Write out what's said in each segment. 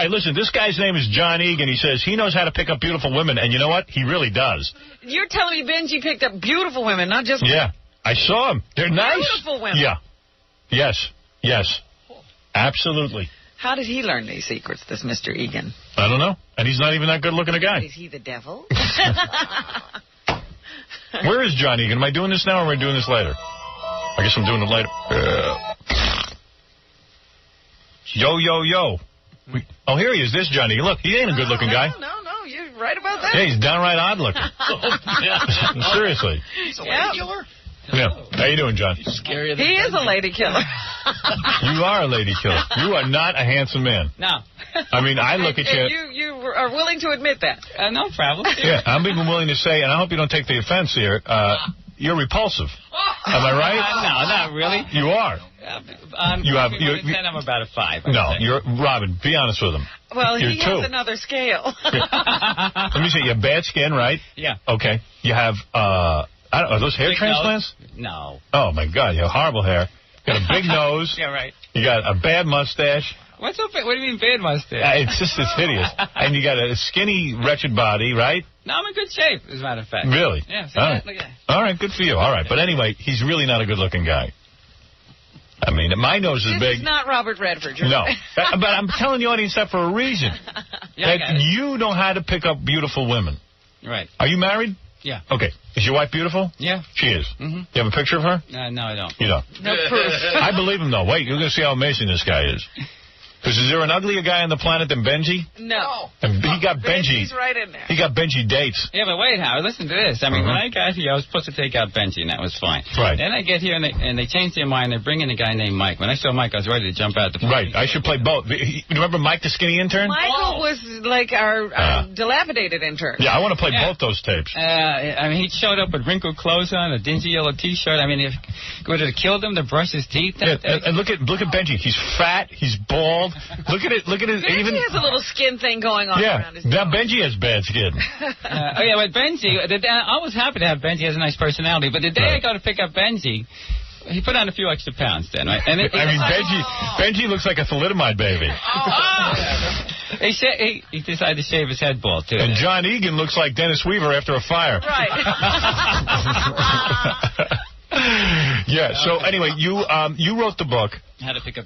way, listen, this guy's name is John Egan. He says he knows how to pick up beautiful women, and you know what? He really does. You're telling me Benjy picked up beautiful women, not just... Yeah, I saw him. They're nice. Beautiful women. Yeah. Yes. Absolutely. How did he learn these secrets, this Mr. Egan? I don't know. And he's not even that good-looking a guy. Is he the devil? Where is John Egan? Am I doing this now, or am I doing this later? I guess I'm doing it later. Yo. Oh, here he is. This John Egan. Look, he ain't a good-looking guy. No, you're right about that. Yeah, he's downright odd-looking. Seriously. He's a lady killer? Yeah. How you doing, John? He is a lady killer. You are a lady killer. You are not a handsome man. No. I mean, I look at you. You are willing to admit that. No problem. Yeah, I'm even willing to say, and I hope you don't take the offense here, you're repulsive. Am I right? No, not really. You are. I'm about a 5. No, you're Robin. Be honest with him. Well, you're he 2. has another scale. Let me see. You have bad skin, right? Yeah. Okay. You have are those hair transplants? No. Oh my God, you have horrible hair. You got a big nose. Yeah, right. You got a bad mustache. What's up? What do you mean bad mustache? It's hideous. And you got a skinny, wretched body, right? No, I'm in good shape, as a matter of fact. Really? Yeah. All right. Look at that. All right, good for you. All right, but anyway, he's really not a good-looking guy. I mean, my nose is big. This is not Robert Redford. No, but I'm telling the audience that for a reason. Yeah, that you know how to pick up beautiful women. Right. Are you married? Yeah. Okay. Is your wife beautiful? Yeah. She is. Mm-hmm. You have a picture of her? No, I don't. You don't? No proof. I believe him, though. Wait, you're going to see how amazing this guy is. Because is there an uglier guy on the planet than Benjy? No. And he got Benjy. Benjy's right in there. He got Benjy dates. Yeah, but wait, Howard, listen to this. I mean, when I got here, I was supposed to take out Benjy, and that was fine. Right. Then I get here, and they changed their mind. They bring in a guy named Mike. When I saw Mike, I was ready to jump out the plane. Right. I should play both. You remember Mike, the skinny intern? Michael was like our dilapidated intern. Yeah, I want to play both those tapes. I mean, he showed up with wrinkled clothes on, a dingy yellow T-shirt. I mean, if would it have killed him to brush his teeth? And look at Benjy. He's fat. He's bald. Look at it. Look at it. Benjy has a little skin thing going on around his now nose. Benjy has bad skin. But Benjy, I was happy to have Benjy. He has a nice personality. But the day I go to pick up Benjy, he put on a few extra pounds then, right? And Benjy looks like a thalidomide baby. He decided to shave his head bald, too. And John Egan looks like Dennis Weaver after a fire. Right. Yeah, so anyway, you wrote the book. How to Pick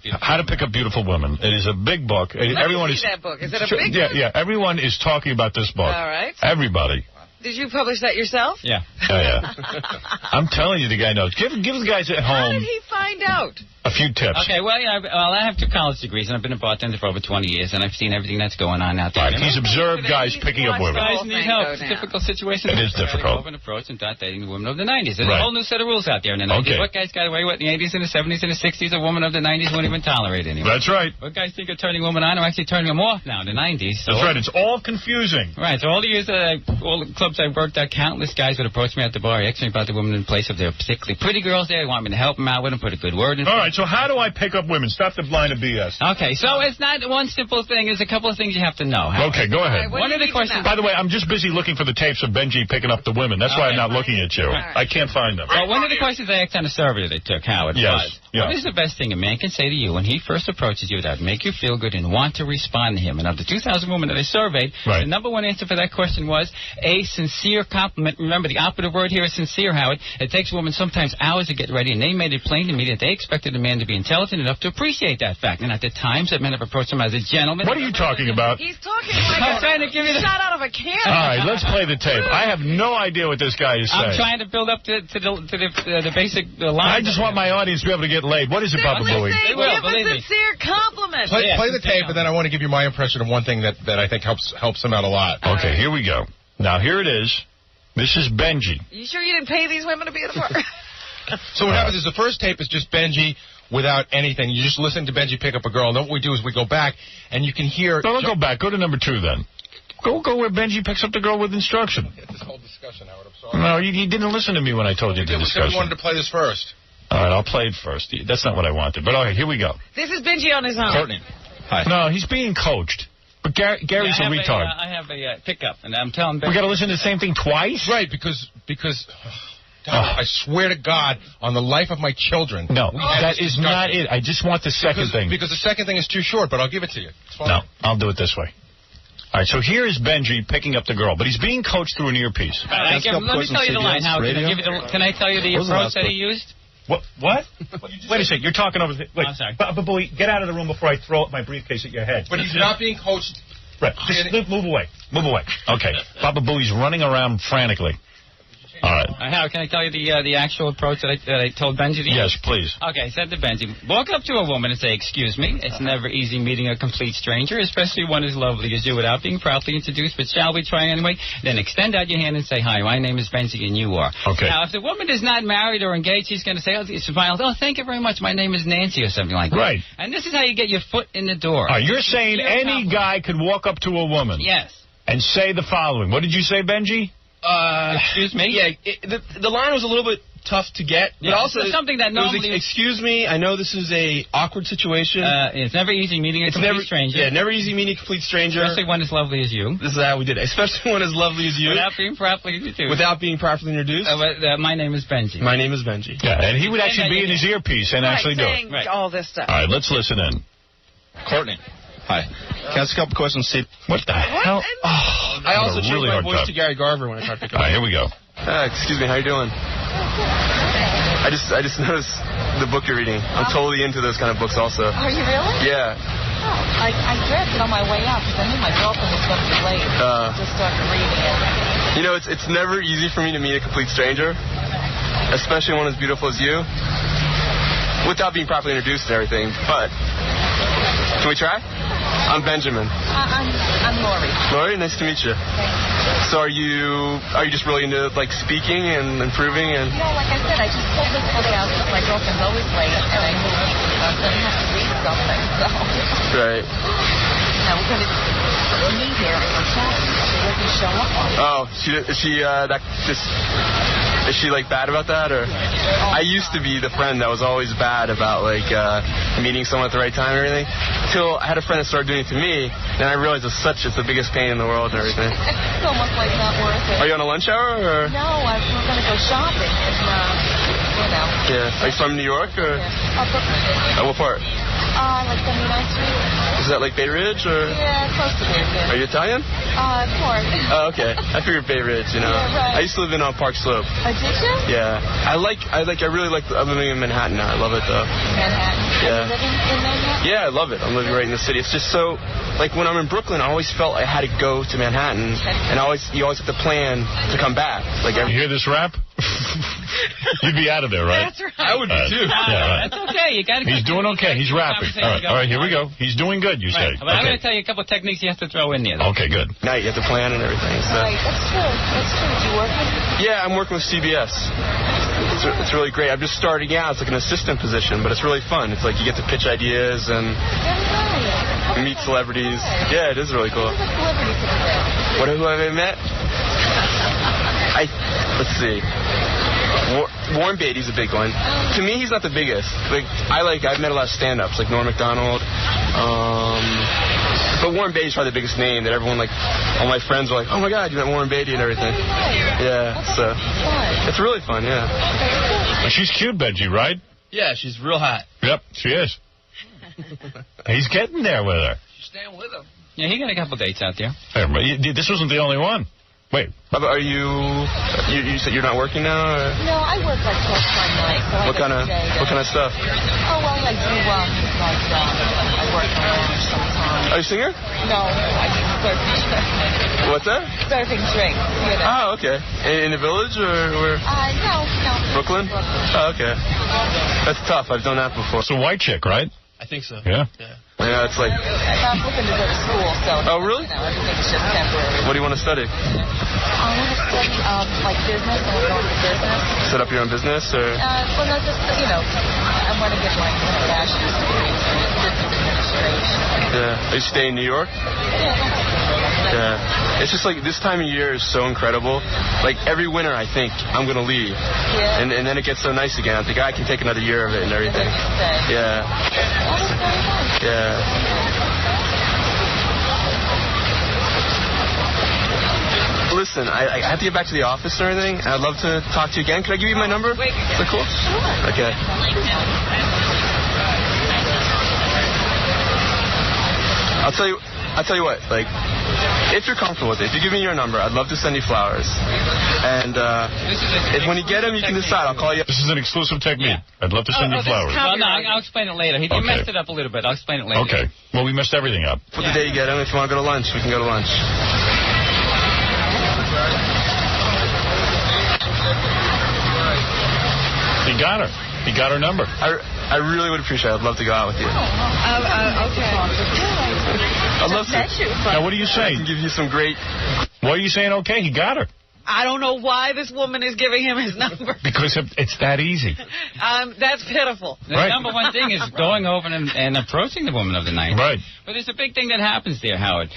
Up Beautiful Women. It is a big book. Everyone is that book. Is it a big book? Yeah, everyone is talking about this book. All right. Everybody. Did you publish that yourself? Yeah. Yeah. I'm telling you, the guy knows. Give the guys at home. How did he find out? A few tips. Okay, well, I have 2 college degrees, and I've been a bartender for over 20 years, and I've seen everything that's going on out there. Right. He's observed guys picking up women. Guys need help. It's a difficult situation. It is difficult. Open approach and start dating the women of the 90s. There's a whole new set of rules out there in the 90s. Okay. What guys got away with in the 80s and the 70s and the 60s, a woman of the 90s wouldn't even tolerate anymore. That's right. What guys think of turning women on are actually turning them off now in the 90s. So that's right. It's all confusing. Right. So all the years all the clubs I've worked at, countless guys would approach me at the bar, asking me about the women in place of their particularly pretty girls there. They want me to help them out with them, put a good word in. All right, so how do I pick up women? Stop the line of BS. Okay, so it's not one simple thing. There's a couple of things you have to know. Okay, go ahead. Right, one of the questions. By the way, I'm just busy looking for the tapes of Benjy picking up the women. That's why I'm not looking at you. Right. I can't find them. Well, one of the questions I asked on the survey that they took, Howard, was, what is the best thing a man can say to you when he first approaches you that would make you feel good and want to respond to him? And of the 2,000 women that I surveyed, the number one answer for that question was a sincere compliment. Remember, the operative word here is sincere, Howard. It takes a woman sometimes hours to get ready, and they made it plain to me that they expected a man to be intelligent enough to appreciate that fact. And at the times that men have approached him as a gentleman. What are you talking about? He's talking like I'm trying to give you the shot out of a cannon. All right, let's play the tape. I have no idea what this guy is saying. I'm trying to build up to the basic line. I just want my audience to be able to get laid. What is it, Papa Booey? Give a sincere compliment. Play the tape, and then I want to give you my impression of one thing that I think helps him out a lot. Okay, here we go. Now, here it is. This is Benjy. You sure you didn't pay these women to be at the bar? So what happens is the first tape is just Benjy without anything. You just listen to Benjy pick up a girl, and then what we do is we go back, and you can hear... No, don't go back. Go to number 2, then. Go where Benjy picks up the girl with instruction. This whole discussion, Howard, I'm sorry. No, you didn't listen to me when I told you the discussion. We wanted to play this first. All right, I'll play it first. That's not what I wanted. But, okay, here we go. This is Benjy on his own. Courtney. Hi. No, he's being coached. But Gary's a retard. I have a pickup, and I'm telling Benjy... We got to listen to the same thing twice? Right, because I swear to God, on the life of my children. No, that is not it. I just want the second thing. Because the second thing is too short, but I'll give it to you. No, I'll do it this way. All right, so here is Benjy picking up the girl, but he's being coached through an earpiece. Let me tell you the line, Howard. Can I tell you the approach that he used? What? Wait a second. You're talking over... Wait, I'm sorry. Bowie, get out of the room before I throw my briefcase at your head. But he's not being coached. Right. Just move away. Move away. Okay. Baba Booey's running around frantically. All right. Howard, can I tell you the actual approach that I told Benjy to use? Yes, please. Okay, said to Benjy, walk up to a woman and say, excuse me. It's never easy meeting a complete stranger, especially one as lovely as you, without being properly introduced, but shall we try anyway? Then extend out your hand and say, hi, my name is Benjy and you are. Okay. Now, if the woman is not married or engaged, she's going to say, oh, thank you very much, my name is Nancy or something like that. Right. And this is how you get your foot in the door. You're saying any guy could walk up to a woman. Yes. And say the following. What did you say, Benjy? Excuse me? Yeah, the line was a little bit tough to get, but also something that normally... excuse me, I know this is a awkward situation. It's never easy meeting a complete stranger. Yeah, never easy meeting a complete stranger. Especially one as lovely as you. This is how we did it. Especially one as lovely as you. Without being properly introduced. Without being properly introduced. My name is Benjy. My name is Benjy. Yeah, and he would actually be in his earpiece and actually do it. Right, all this stuff. All right, let's listen in. Courtney. Hi. Can I ask a couple questions? See, what the hell? Oh, I also changed my voice to Gary Garver when I tried to pick up. All right, here we go. Excuse me, how you doing? I just noticed the book you're reading. I'm totally into those kind of books also. Are you really? Yeah. Oh, I grabbed it on my way out because I knew my girlfriend was going to be late. Just started reading it. You know, it's never easy for me to meet a complete stranger, especially one as beautiful as you, without being properly introduced and everything. But can we try? I'm Benjamin. I'm Lori. Lori, nice to meet you. So are you just really into like speaking and improving and? No, like I said, I just pulled this book out because my girlfriend's always late, and I knew I was going to have to read something. So. Right. Now we're going to meet here for coffee. She doesn't show up. Oh, is she like bad about that or? I used to be the friend that was always bad about like meeting someone at the right time and everything. Till I had a friend that started doing it to me, then I realized it's the biggest pain in the world and everything. It's almost like not worth it. Are you on a lunch hour or? No, we're going to go shopping and Yeah. Are you from New York or? Yeah. Brooklyn. What part? Like 79th Street. Is that like Bay Ridge or? Yeah, close to Bay Ridge. Are you Italian? North. Oh, okay. I figured Bay Ridge, you know. Yeah, right. I used to live in Park Slope. Did you? Yeah. I really like living in Manhattan now. I love it though. Manhattan. Yeah. Are you living in Manhattan? Yeah, I love it. I'm living right in the city. It's just so, like when I'm in Brooklyn, I always felt I had to go to Manhattan, and you always have to plan to come back. Like you hear this rap? You'd be out of there, right? That's right. I would be too. Yeah, right. That's okay. You got to. He's doing okay. He's rapping. All right, here we go. He's doing good, you say. But I'm going to tell you a couple of techniques you have to throw in there. Okay, good. Now you have to plan and everything. So. Right, that's true. Do you work with? Yeah, I'm working with CBS. It's really great. I'm just starting out. It's like an assistant position, but it's really fun. It's like you get to pitch ideas and meet celebrities. Yeah, it is really cool. Who have I met? Let's see. Warren Beatty's a big one. To me, he's not the biggest. I've met a lot of stand-ups, like Norm Macdonald. But Warren Beatty's probably the biggest name that everyone, all my friends are like, oh my God, you met Warren Beatty and everything. Yeah, so it's really fun, yeah. She's cute, Benjy, right? Yeah, she's real hot. Yep, she is. He's getting there with her. She's staying with him. Yeah, he got a couple dates out there. Hey, this wasn't the only one. Wait. Are you said you're not working now? Or? No, I work like part-time night. So what kind of stuff? Oh, well, I do, I work around sometimes. Are you a singer? No, I do surfing drinks. What's that? Surfing drinks, you know. Oh, okay. In the village or where? No. Brooklyn? Oh, okay. That's tough. I've done that before. It's a white chick, right? I think so. Yeah. Yeah, it's like... I'm looking to go to school, so... Oh, really? Everything's just temporary. What do you want to study? I want to study, business. I want to go into business. Set up your own business, or...? Well, no, just, I want to get my bachelor's degree in business administration. Yeah. Are you staying in New York? Yeah. It's just this time of year is so incredible. Every winter I think I'm going to leave. Yeah. And then it gets so nice again. I think I can take another year of it and everything. Yeah. That is very nice. Yeah. listen, I have to get back to the office and everything, and I'd love to talk to you again. Can I give you my number? Wait. Is that cool? Sure. Okay. I'll tell you what, like, if you're comfortable with it, if you give me your number, I'd love to send you flowers. And if when you get them, you can decide. I'll call you. This is an exclusive technique. Yeah. I'd love to send you flowers. Well, no, I'll explain it later. He messed it up a little bit. I'll explain it later. Okay. Well, we messed everything up. For the day you get them, if you want to go to lunch, we can go to lunch. He got her. He got her number. I really would appreciate it. I'd love to go out with you. Okay. I'd love to. Now, what are you saying? I can give you some great... Why are you saying okay? He got her. I don't know why this woman is giving him his number. Because it's that easy. That's pitiful. The number one thing is going over and approaching the woman of the night. Right. But there's a big thing that happens there, Howard.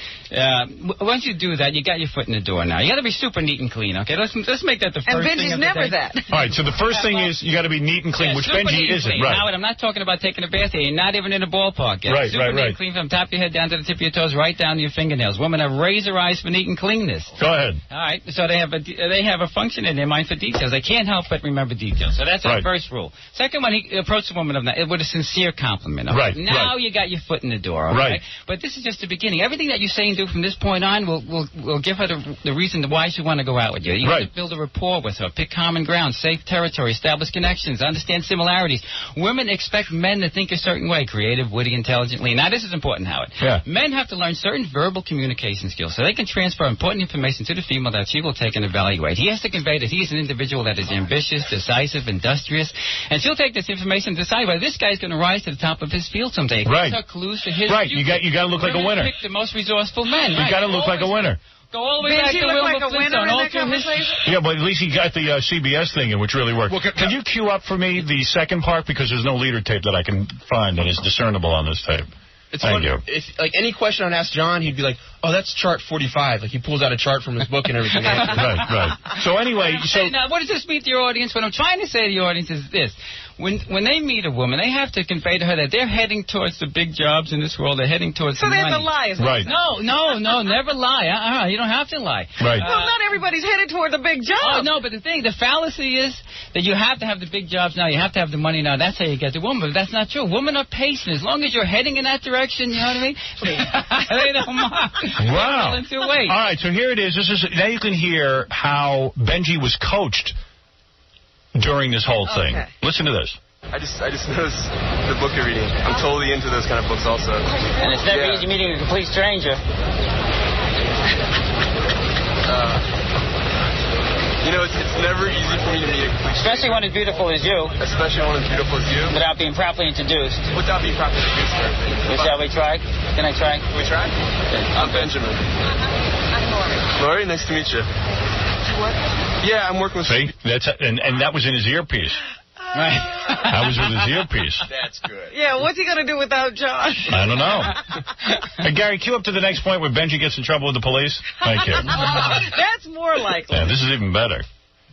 Once you do that, you got your foot in the door now. You got to be super neat and clean, okay? Let's make that the first thing. And Benjy's never that. All right, so the first thing is you got to be neat and clean, which Benjy isn't. Right. Howard, I'm not talking about taking a bath here. You're not even in a ballpark yet. Right, super neat and clean from top of your head down to the tip of your toes, right down to your fingernails. Women have razor eyes for neat and cleanness. Go ahead. All right, so they have a function in their mind for details. They can't help but remember details. So that's our first rule. Second one, he approached the woman of that with a sincere compliment. Okay? Right. Now you got your foot in the door. Okay? Right. But this is just the beginning. Everything that you say and do from this point on will give her the reason why she want to go out with you. You have to build a rapport with her, pick common ground, safe territory, establish connections, understand similarities. Women expect men to think a certain way, creative, witty, intelligently. Now this is important, Howard. Yeah. Men have to learn certain verbal communication skills so they can transfer important information to the female that she will take and evaluate. He has to convey that he is an individual that is ambitious, decisive, industrious, and she'll take this information and decide whether this guy's going to rise to the top of his field someday. Right. These are clues to his Right. future. You got to look like a winner. Pick the most resourceful men. You got to look like a winner. Go all the way back to look like Wilbur a winner Flintstone. in that conversation? Yeah, but at least he got the CBS thing in, which really worked. Well, can you cue up for me the second part? Because there's no leader tape that I can find that is discernible on this tape. Thank you. If any question I'd ask John, he'd be like, "Oh, that's chart 45." Like he pulls out a chart from his book and everything. Right. So anyway, now what does this mean to your audience? What I'm trying to say to your audience is this: when they meet a woman, they have to convey to her that they're heading towards the big jobs in this world. They're heading towards so the money. So they have to lie. Right. No, never lie. You don't have to lie. Right. Well, not everybody's headed toward the big job. Oh no, but the fallacy is that you have to have the big jobs now. You have to have the money now. That's how you get the woman. But that's not true. Women are patient. As long as you're heading in that direction, you know what I mean? They don't mind. Wow. All right, so here it is. Now you can hear how Benjy was coached during this whole thing. Listen to this. I just noticed the book you're reading. I'm totally into those kind of books also. And it's never easy meeting a complete stranger. You know, it's never easy for me to meet a complete stranger. Especially one as beautiful as you. Especially one as beautiful as you. Without being properly introduced. Without being properly introduced. Shall we try? Can I try? Can we try? Okay. I'm Benjamin. I'm Lori. Lori, nice to meet you. You work with me? Yeah, I'm working with... See? And that was in his earpiece. Right. That was with his earpiece. That's good. Yeah, what's he going to do without John? I don't know. Hey, Gary, cue up to the next point where Benjy gets in trouble with the police. Thank you. That's more likely. Yeah, this is even better.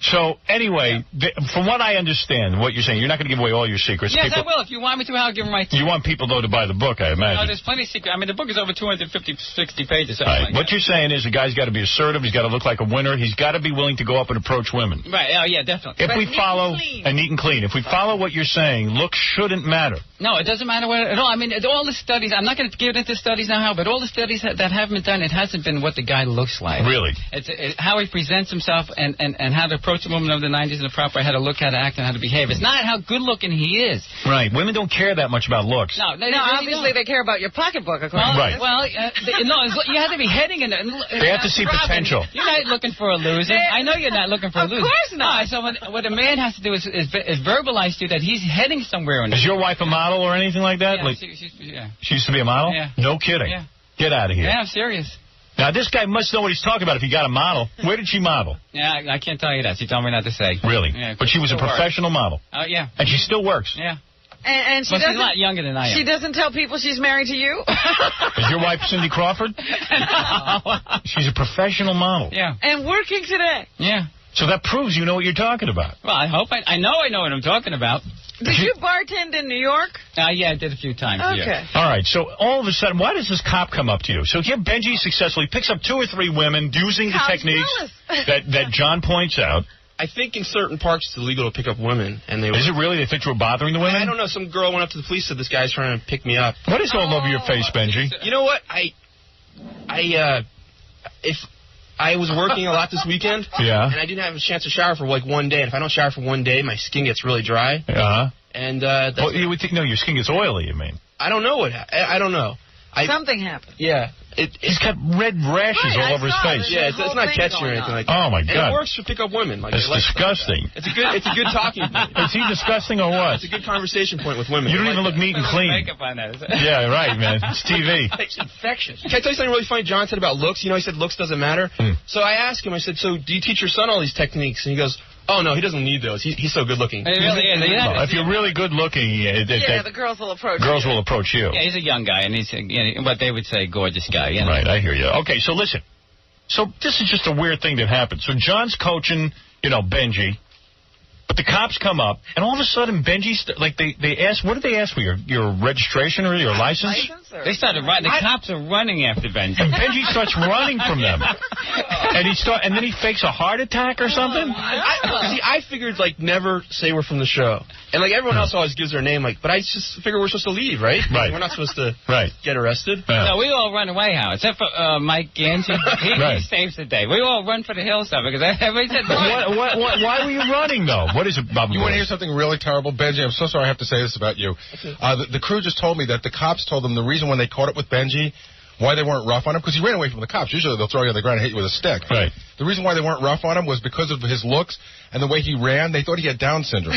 So, anyway, from what I understand, what you're saying, you're not going to give away all your secrets. Yes, I will. If you want me to, I'll give them my... You want people, though, to buy the book, I imagine. No, there's plenty of secrets. I mean, the book is over 250, 60 pages. Right. Like what you're saying is the guy's got to be assertive. He's got to look like a winner. He's got to be willing to go up and approach women. Right. Oh, yeah, definitely. If we follow... And neat and clean. If we follow what you're saying, looks shouldn't matter. No, it doesn't matter at all. I mean, all the studies... I'm not going to get into studies now, but all the studies that have been done, it hasn't been what the guy looks like. Really? It's how he presents himself and how to approach a woman of the 90s in the proper, how to look, how to act, and how to behave. It's not how good-looking he is. Right. Women don't care that much about looks. No, obviously they care about your pocketbook. Right. Well, you have to be heading in there. They have to see potential. You're not looking for a loser. I know you're not looking for a loser. Of course not. So what a man has to do is verbalize to you that he's heading somewhere. Is your wife a model or anything like that? Yeah, she used to be a model? Yeah. No kidding. Yeah. Get out of here. Yeah, I'm serious. Now, this guy must know what he's talking about if he got a model. Where did she model? Yeah, I can't tell you that. She told me not to say. Really? Yeah, but she was a professional model. Oh, yeah. And she still works. Yeah. And she's a lot younger than I am. She doesn't tell people she's married to you? Is your wife Cindy Crawford? No. She's a professional model. Yeah. And working today. Yeah. So that proves you know what you're talking about. Well, I hope I know what I'm talking about. Did you bartend in New York? Yeah, I did a few times. Okay. Yeah. All right, so all of a sudden, why does this cop come up to you? So here Benjy successfully picks up 2 or 3 women using the techniques that John points out. I think in certain parks it's illegal to pick up women. And Is it really? They think you were bothering the women? I don't know. Some girl went up to the police and said, this guy's trying to pick me up. What is all over your face, Benjy? You know what? If I was working a lot this weekend, and I didn't have a chance to shower for like 1 day, and if I don't shower for 1 day, my skin gets really dry. And well, you would think, no, your skin gets oily, you mean? I don't know what happened. I don't know. Something happened. Yeah. He's got red rashes all over his face. Yeah, it's not catchy or anything like that. Oh, my God. And it works to pick up women. Like, it's disgusting. It's a good talking point. Is he disgusting or what? It's a good conversation point with women. You don't even look neat and clean. Makeup on that. Yeah, right, man. It's TV. It's infectious. Can I tell you something really funny John said about looks? You know, he said looks doesn't matter. So I asked him, I said, so do you teach your son all these techniques? And he goes, oh, no, he doesn't need those. He's so good looking. He really is. If you're really good looking, the girls will approach Girls will approach you. Yeah, he's a young guy, and he's what they would say gorgeous guy. You know? Right, I hear you. Okay, so listen. So this is just a weird thing that happened. So John's coaching, Benjy, but the cops come up, and all of a sudden Benjy's, like, they ask, what did they ask for, your registration or your license? They started running. The cops are running after Benjy. And Benjy starts running from them. And then he fakes a heart attack or something? I figured, like, never say we're from the show. And, like, everyone else always gives their name, like, but I just figure we're supposed to leave, right? Right. We're not supposed to get arrested. Yeah. No, we all run away, Howard, except for Mike Ganji. He saves the day. We all run for the hillside because everybody said, why were you running, though? What is it, Bob? You want to hear something really terrible, Benjy? I'm so sorry I have to say this about you. The crew just told me that the cops told them the reason when they caught up with Benjy, why they weren't rough on him, because he ran away from the cops. Usually they'll throw you on the ground and hit you with a stick. Right. The reason why they weren't rough on him was because of his looks and the way he ran. They thought he had Down syndrome.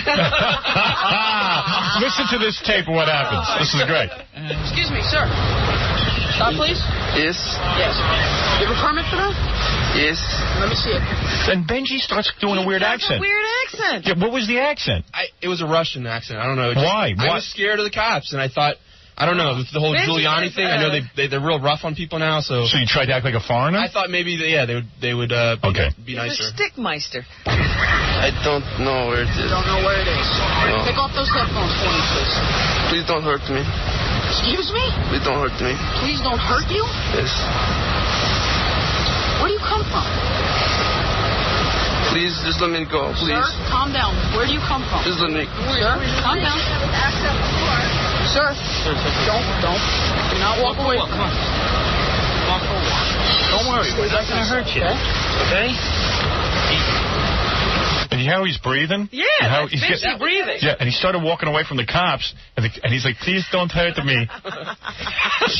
Listen to this tape of what happens. This is great. Excuse me, sir. Stop, please. Yes. Yes. You have a permit for that? Yes. Let me see it. And Benjy starts doing a weird accent. Yeah, what was the accent? It was a Russian accent. I don't know. Why? I was scared of the cops, and I thought, I don't know, with the whole Giuliani thing. I know they're real rough on people now. So you tried to act like a foreigner? I thought maybe they would be nicer. Stickmeister. I don't know where it is. You don't know where it is. No. Take off those headphones for me, please. Please don't hurt me. Excuse me? Please don't hurt me. Please don't hurt you? Yes. Where do you come from? Please, just let me go, please. Sir, calm down. Where do you come from? Just let me... Sir, calm down. Sir, don't. Do not walk away. Come on. Walk over. Don't worry. We're not going to hurt you. Okay? And you hear how he's breathing? Yeah, he's breathing. Yeah, and he started walking away from the cops, and he's like, please don't hurt me.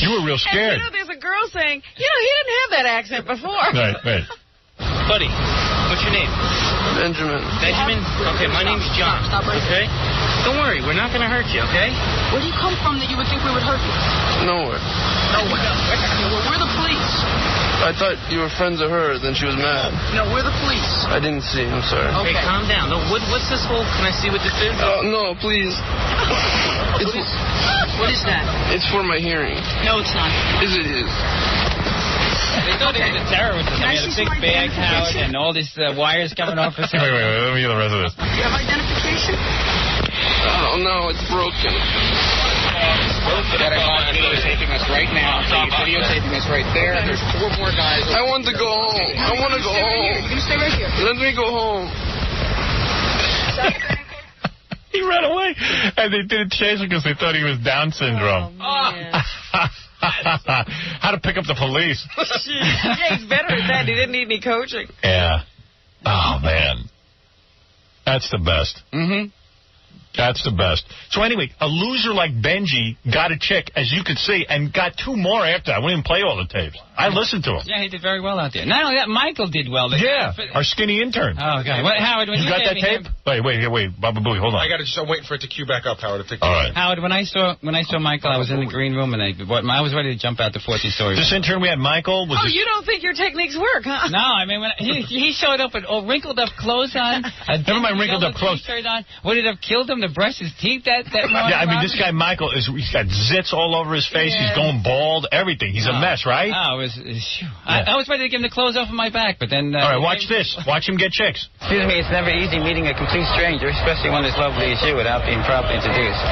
You were real scared. And, there's a girl saying, he didn't have that accent before. Right. Buddy, what's your name? Benjamin. Benjamin? Okay, my name's John. Okay? Don't worry, we're not going to hurt you, okay? Where do you come from that you would think we would hurt you? Nowhere. We're the police. I thought you were friends of hers, and she was mad. No, we're the police. I didn't see. I'm sorry. Okay, calm down. No, what's this whole... Can I see what this is? No, please. What is that? It's for my hearing. No, it's not. Yes, it is. They thought he was a terrorist. He had a big bag, Howard, and all these wires coming off his head. Wait, let me hear the rest of this. Do you have identification? Oh, no, it's broken. That videotaping us right now. So you're videotaping us right there. There's 4 more guys. I want to go home. I want to go home. You're going to stay right here. Let me go home. He ran away, and they didn't chase him because they thought he was Down syndrome. Oh, man. How to pick up the police. Yeah, he's better at that. He didn't need any coaching. Yeah. Oh, man. That's the best. Mm-hmm. That's the best. So anyway, a loser like Benjy got a chick, as you could see, and got 2 more after. I wouldn't even play all the tapes. I listened to him. Yeah, he did very well out there. Not only that, Michael did well. Our skinny intern. Oh, God. Howard, when you got that tape? Wait, Baba Booey, hold on. I'm waiting for it to cue back up, Howard. All right. Howard, when I saw Michael, I was in the green room, and I was ready to jump out the 14th story. This intern we had, Michael, was... you don't think your techniques work, huh? No, I mean, when he showed up with wrinkled up clothes on. Never mind wrinkled up clothes. On, would it have killed him? to brush his teeth that morning? Yeah, I mean, this guy Michael he's got zits all over his face. He's going bald. Everything. He's a mess, right? Oh, I was ready to give him the clothes off of my back, but then. All right, watch this. Watch him get chicks. Excuse me, it's never easy meeting a complete stranger, especially one as lovely as you, without being properly introduced.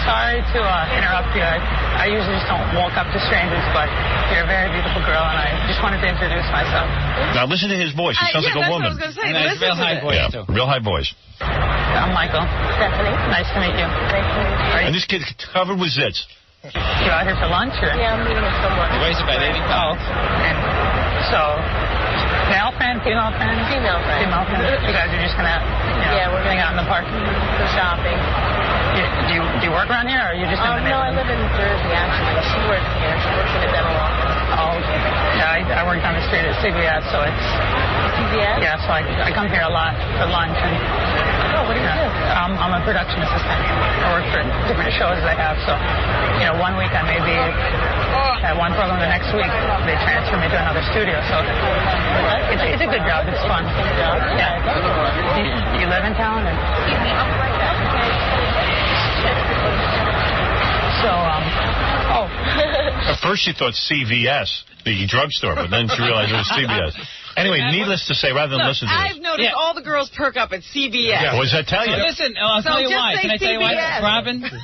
Sorry to interrupt you. I usually just don't walk up to strangers, but you're a very beautiful girl, and I just wanted to introduce myself. Now listen to his voice. He sounds like a woman. That's what I was going to say. And it's real high voice, too. Real high voice. I'm Michael. Stephanie. Nice to meet you. Nice to meet you. And this kid's covered with zits. You out here for lunch, or? Yeah, I'm meeting with someone. He weighs about 80 pounds. And so, male friend, female friend? Female friend. Female friend. You guys are just going to, we're hang out in the park? For shopping. Do you work around here, or are you just in the No, I live in Jersey, actually. She works here. She works in a dental office. Oh, yeah, I work down the street at CVS, so it's... CVS? Yeah, so I come here a lot for lunch. And, what do you do? I'm a production assistant. I work for different shows they have, so, 1 week I may be at one program, the next week they transfer me to another studio, so it's a good job. It's fun. Good job? Yeah. Do you live in town? Or? So, At first she thought CVS, the drugstore, but then she realized it was CVS. Anyway, needless to say, rather than listen to this. I've noticed all the girls perk up at CVS. Yeah, what does that tell you? Listen, I'll tell you why. Can I tell you why?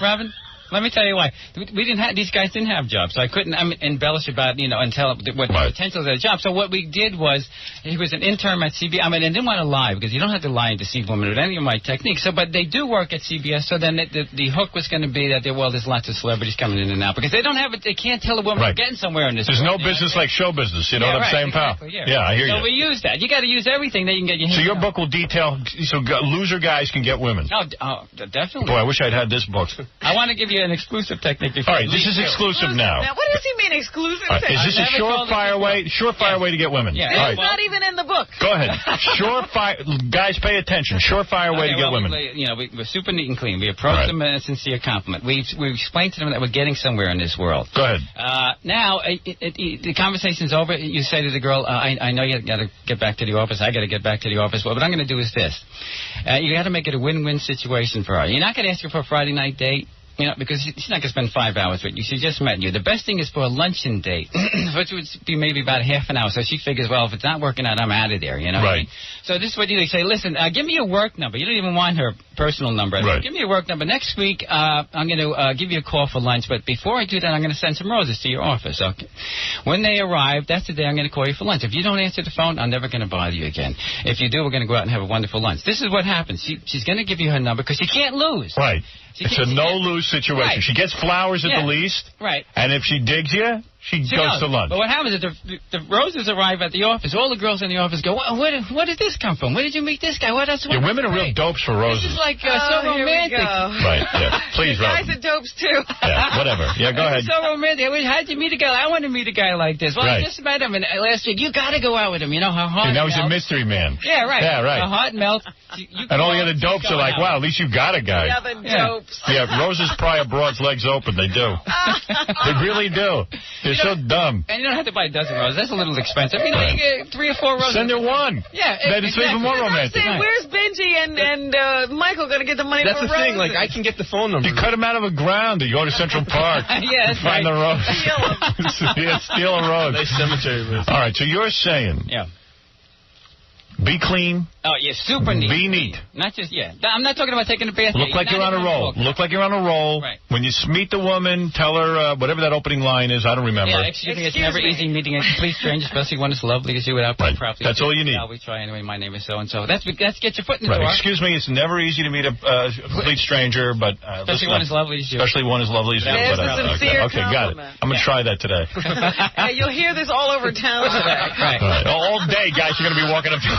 Robin? Let me tell you why. These guys didn't have jobs, so I couldn't embellish about, and tell what the potential of the job. So what we did was, he was an intern at CBS. I didn't want to lie, because you don't have to lie and deceive women with any of my techniques. But they do work at CBS, so then the hook was going to be that there's lots of celebrities coming in and out, because they don't have it. They can't tell a woman they're getting somewhere in this. There's no business like show business. You know what I'm saying, exactly, pal? Yeah, I hear you. So we use that. You got to use everything that you can get your hands on. So your book will detail so loser guys can get women. Oh, definitely. Boy, I wish I'd had this book. I want to give you an exclusive technique. All right, this is exclusive now. Now, what does he mean exclusive? Is this a surefire way to get women? Yeah. All right. It's not even in the book. Go ahead. Surefire, guys, pay attention. Surefire way to get women. We're super neat and clean. We approach them in a sincere compliment. We explain to them that we're getting somewhere in this world. Go ahead. Now, the conversation's over. You say to the girl, I know you got to get back to the office. I got to get back to the office. Well, what I'm going to do is this. You got to make it a win-win situation for her. You're not going to ask her for a Friday night date. Because she's not going to spend 5 hours with you. She just met you. The best thing is for a luncheon date, which would be maybe about half an hour. So she figures, well, if it's not working out, I'm out of there, Right. So this is what you say, listen, give me your work number. You don't even want her personal number. Right. Give me your work number. Next week, I'm going to give you a call for lunch. But before I do that, I'm going to send some roses to your office. Okay. When they arrive, that's the day I'm going to call you for lunch. If you don't answer the phone, I'm never going to bother you again. If you do, we're going to go out and have a wonderful lunch. This is what happens. She's going to give you her number because she can't lose. Right. It's a no-lose situation. Right. She gets flowers at the least. Right. And if she digs you, she goes to lunch. But what happens is the roses arrive at the office. All the girls in the office go, where did this come from? Where did you meet this guy? Women are real dopes for roses. This is like so romantic. Right, yeah. Please, Robin. Guys are dopes, too. Yeah, whatever. Yeah, go ahead. It's so romantic. How'd you meet a guy? I want to meet a guy like this. Well, I just met him last week. You got to go out with him. How hard now he's a mystery man. Yeah, right. Yeah, right. A heart melt. And all the other dopes are like, wow, at least you got a guy. The other dopes. Yeah, roses pry a broad's legs open. They do. They really do. They're so dumb. And you don't have to buy a dozen roses. That's a little expensive. You get 3 or 4 roses. Send her one. Yeah. Then it's even more romantic. I'm saying, where's Benjy and Michael going to get the money for roses? That's the thing. I can get the phone number. You cut them out of the ground. You go to Central Park. Yes, find the rose. Steal them. Steal a rose. Nice cemetery. All right, so you're saying... Yeah. Be clean. Oh, yeah, super neat. Be neat. Not just, I'm not talking about taking a bath. Look like you're on a roll. Look like you're on a roll. Right. When you meet the woman, tell her whatever that opening line is. I don't remember. Yeah, excuse me. It's never easy meeting a complete stranger, especially one as lovely as you without being properly. That's all you need. Yeah, we try anyway. My name is so-and-so. That's get your foot in the door. Excuse me. It's never easy to meet a complete stranger, but... especially one as lovely as you. Especially one as lovely as you. There's a sincere okay, got it. I'm going to try that today. You'll hear this all over town today. Right. All day, guys, you're going to be walking up to...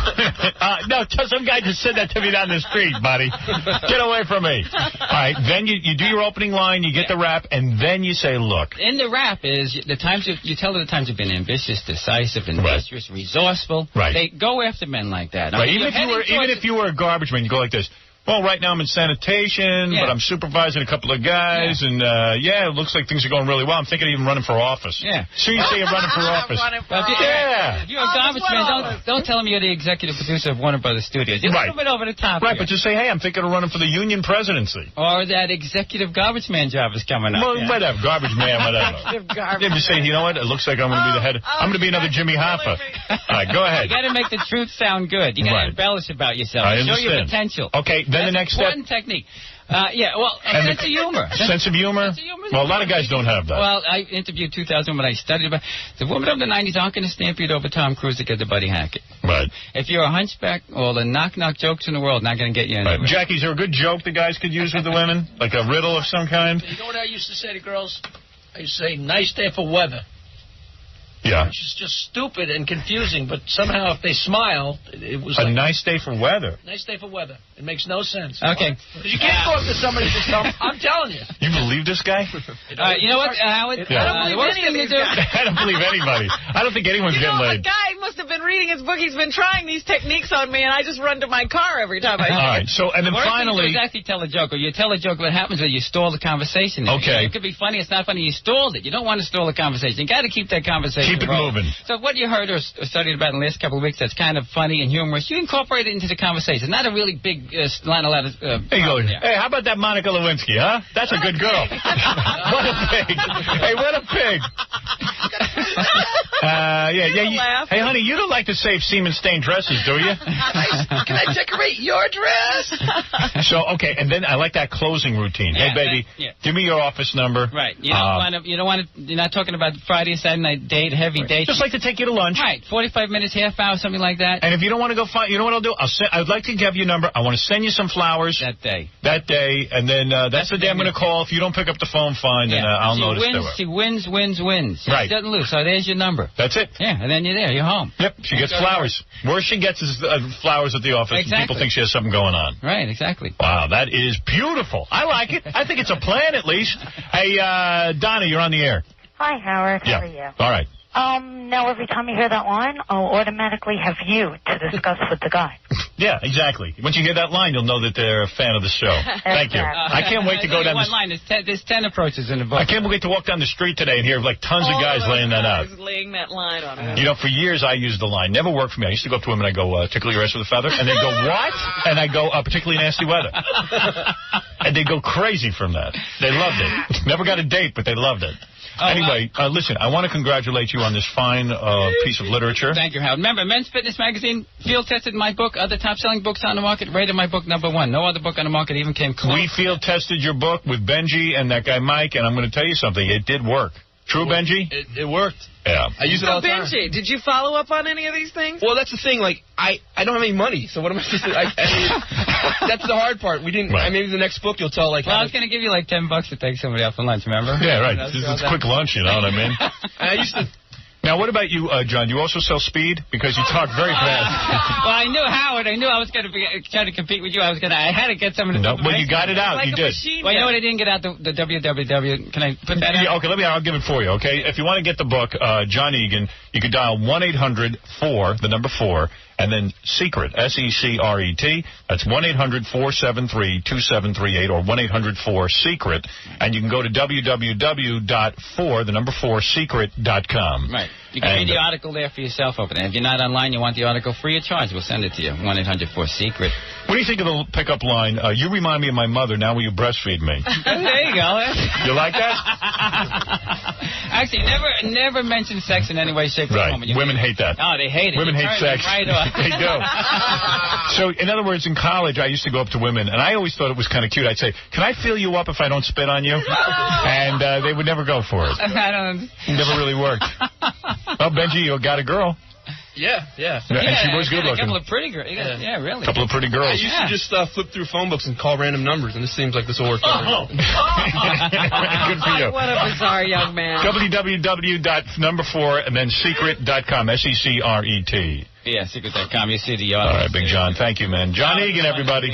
No, some guy just said that to me down the street, buddy. Get away from me. All right, then you do your opening line, you get the rap, and then you say, look. In the rap is the times you tell her the times you've been ambitious, decisive, industrious, resourceful. Right. They go after men like that. Right. Even if you were a garbage man, you go like this. Well, right now I'm in sanitation, but I'm supervising a couple of guys, and it looks like things are going really well. I'm thinking of even running for office. Yeah. So you say you're running for office. If you're a garbage man, don't tell them you're the executive producer of Warner Brothers Studios. You're a little bit over the top. Right, but just say, hey, I'm thinking of running for the union presidency. Or that executive garbage man job is coming up. Well, whatever, garbage man, whatever. Just say, you know what, it looks like I'm going to be the head. I'm going to be another Jimmy Hoffa. All right, go ahead. You got to make the truth sound good. You got to embellish about yourself. Show your potential. Okay, then the next step. One technique. A sense of humor. Sense of humor? Well, a lot of guys don't have that. Well, I interviewed 2,000 when I studied about the women of the 90s aren't going to stampede over Tom Cruise to get to Buddy Hackett. Right. If you're a hunchback, all the knock-knock jokes in the world not going to get you anywhere. Right. Jackie, is there a good joke the guys could use with the women? Like a riddle of some kind? You know what I used to say to girls? I used to say, nice day for weather. Yeah. Which is just stupid and confusing, but somehow if they smile, it was a nice day for weather. Nice day for weather. It makes no sense. Okay. Because you can't go up to somebody and just tell them, I'm telling you. You believe this guy? You know what, Howard? I don't believe any of these guys. I don't believe anybody. I don't think anyone's getting laid. The guy must have been reading his book. He's been trying these techniques on me, and I just run to my car every time I see it. All right, so, and then finally... You actually tell a joke, or you tell a joke, what happens is you stall the conversation. Okay. It could be funny, it's not funny, you stalled it. You don't want to stall the conversation. You got to keep that conversation Keep it rolling. moving. So what you heard or studied about in the last couple of weeks that's kind of funny and humorous, you incorporate it into the conversation. Not a really big line of letters. Hey, how about that Monica Lewinsky, huh? That's a good girl. What a pig. Hey, what a pig. Hey, honey, you don't like to save semen-stained dresses, do you? Can I decorate your dress? So, okay, and then I like that closing routine. Hey, baby, give me your office number. Right. You don't want to. You're not talking about Friday or Saturday night date, heavy date. Just like to take you to lunch. Right. 45 minutes, half hour, something like that. And if you don't want to go find, you know what I'll do? I'd like to give you a number. I want to send you some flowers. That day, and then that's the day I'm going to call. If you don't pick up the phone, fine, then I'll notice there. She wins. Right. She doesn't lose. So there's your number. That's it. Yeah, and then you're there. You're home. Yep. She gets flowers. Worst she gets is flowers at the office. Exactly. And people think she has something going on. Right. Exactly. Wow, that is beautiful. I like it. I think it's a plan at least. Hey, Donna, you're on the air. Hi, Howard. How are you? All right. Now every time you hear that line, I'll automatically have you to discuss with the guy. Yeah, exactly. Once you hear that line, you'll know that they're a fan of the show. Thank you. I can't wait to go down one line. There's 10 approaches in the book. I can't wait to walk down the street today and hear like tons of guys laying that out. Laying that line on her. You know, for years I used the line. Never worked for me. I used to go up to women and I go, tickle your ass with a feather. And they go, what? And I go, particularly nasty weather. And they go crazy from that. They loved it. Never got a date, but they loved it. Anyway, listen, I want to congratulate you on this fine piece of literature. Thank you, Howard. Remember, Men's Fitness Magazine field-tested my book, other top-selling books on the market, rated my book #1. No other book on the market even came close. We field-tested your book with Benjy and that guy Mike, and I'm going to tell you something. It did work. True, Benjy? It worked. Yeah. I use it all the time. Benjy, did you follow up on any of these things? Well, that's the thing. Like, I don't have any money, so what am I supposed to do? That's the hard part. We didn't. Right. Maybe the next book you'll tell, like... Well, I was going to give you like $10 to take somebody out for lunch, remember? Yeah, right. It's quick lunch, you know what I mean? I used to... Now, what about you, John? You also sell speed? Because you talk very fast. Well, I knew Howard. I knew I was going to try to compete with you. I had to get someone to... No, well, you got it out. Like you did. Well, you know what? I didn't get out the www. Can I put that out? Yeah, okay, I'll give it for you, okay? If you want to get the book, John Egan, you could dial 1-800-4, the number 4, and then SECRET, S-E-C-R-E-T. That's 1-800-473-2738 or 1-800-4-SECRET. And you can go to www.4, the number 4, secret.com. Right. You can read the article there for yourself over there. If you're not online, you want the article free of charge, we'll send it to you. 1-800-4-SECRET. What do you think of the pickup line? You remind me of my mother. Now will you breastfeed me? There you go. You like that? Actually, never mention sex in any way, shape, or form. Women hate that. Oh, they hate it. Women hate sex. Right off. They do. So, in other words, in college, I used to go up to women, and I always thought it was kind of cute. I'd say, can I fill you up if I don't spit on you? And they would never go for it. I don't... It never really worked. Well, Benjy, you got a girl. Yeah. And she was good looking. A couple of pretty girls. Yeah, really. A couple of pretty girls. I used to just flip through phone books and call random numbers, and this seems like this will work. Good for you. What a bizarre young man. www.4 and then secret.com, S-E-C-R-E-T. Yeah, secret.com. You see the All right, Big John. Thank you, man. John Egan, everybody.